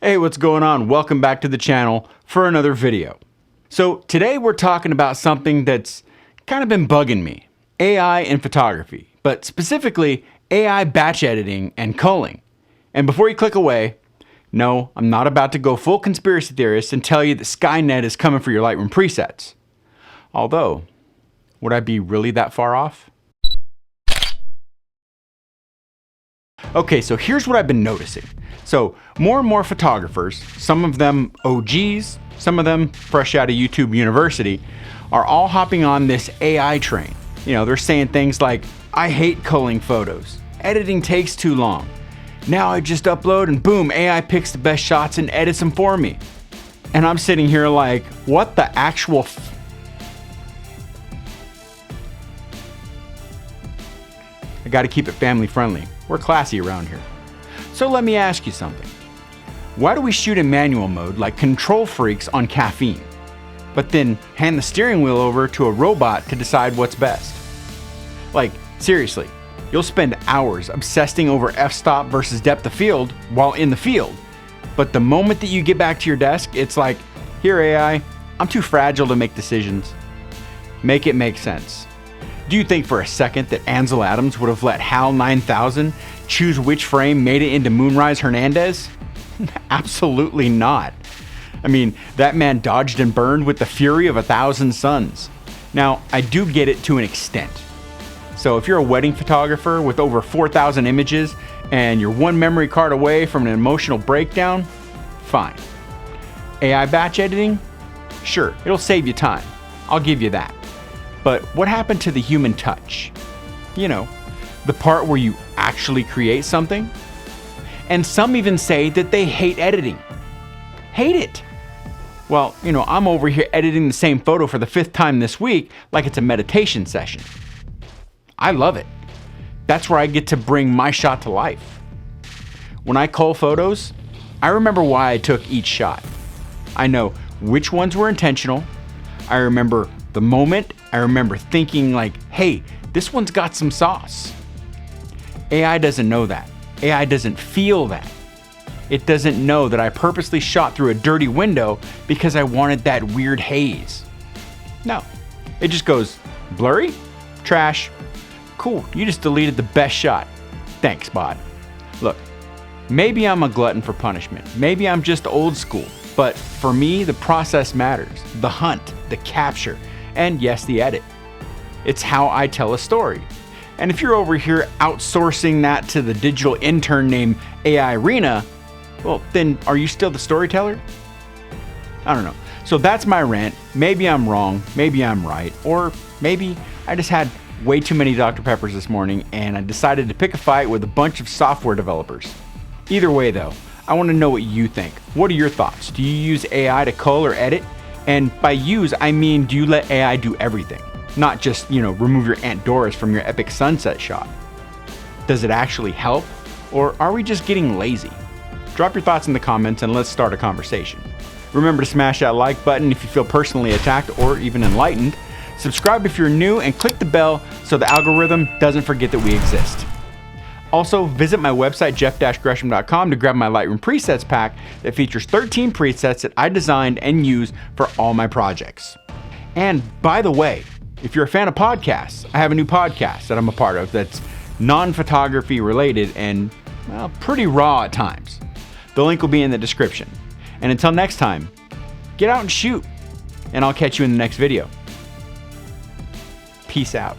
Hey, what's going on? Welcome back to the channel for another video. So today we're talking about something that's kind of been bugging me. AI in photography, but specifically AI batch editing and culling. And before you click away, no, I'm not about to go full conspiracy theorist and tell you that Skynet is coming for your Lightroom presets. Although, would I be really that far off? Okay, so here's what I've been noticing. So more and more photographers, some of them OGs, some of them fresh out of YouTube University, are all hopping on this AI train. You know, they're saying things like, I hate culling photos. Editing takes too long. Now I just upload and boom, AI picks the best shots and edits them for me. And I'm sitting here like, what the actual I gotta keep it family friendly. We're classy around here. So let me ask you something. Why do we shoot in manual mode like control freaks on caffeine, but then hand the steering wheel over to a robot to decide what's best? Like, seriously, you'll spend hours obsessing over f-stop versus depth of field while in the field, but the moment that you get back to your desk, it's like, here AI, I'm too fragile to make decisions. Make it make sense. Do you think for a second that Ansel Adams would have let HAL 9000 choose which frame made it into Moonrise Hernandez? Absolutely not. I mean, that man dodged and burned with the fury of 1,000 suns. Now, I do get it to an extent. So if you're a wedding photographer with over 4,000 images and you're one memory card away from an emotional breakdown, fine. AI batch editing? Sure, it'll save you time. I'll give you that. But what happened to the human touch? You know, the part where you actually create something? And some even say that they hate editing. Hate it. Well, you know, I'm over here editing the same photo for the 5th time this week like it's a meditation session. I love it. That's where I get to bring my shot to life. When I cull photos, I remember why I took each shot. I know which ones were intentional. I remember the moment. I remember thinking like, hey, this one's got some sauce. AI doesn't know that. AI doesn't feel that. It doesn't know that I purposely shot through a dirty window because I wanted that weird haze. No, it just goes blurry, trash, cool, you just deleted the best shot. Thanks, bot. Look, maybe I'm a glutton for punishment. Maybe I'm just old school, but for me, the process matters. The hunt, the capture, and yes, the edit. It's how I tell a story. And if you're over here outsourcing that to the digital intern named AI Rena, well, then are you still the storyteller? I don't know. So that's my rant. Maybe I'm wrong, maybe I'm right, or maybe I just had way too many Dr. Peppers this morning and I decided to pick a fight with a bunch of software developers. Either way though, I want to know what you think. What are your thoughts? Do you use AI to cull or edit? And by use, I mean, do you let AI do everything? Not just, you know, remove your Aunt Doris from your epic sunset shot. Does it actually help? Or are we just getting lazy? Drop your thoughts in the comments and let's start a conversation. Remember to smash that like button if you feel personally attacked or even enlightened. Subscribe if you're new and click the bell so the algorithm doesn't forget that we exist. Also, visit my website, jeff-gresham.com, to grab my Lightroom presets pack that features 13 presets that I designed and use for all my projects. And by the way, if you're a fan of podcasts, I have a new podcast that I'm a part of that's non-photography related and, well, pretty raw at times. The link will be in the description. And until next time, get out and shoot, and I'll catch you in the next video. Peace out.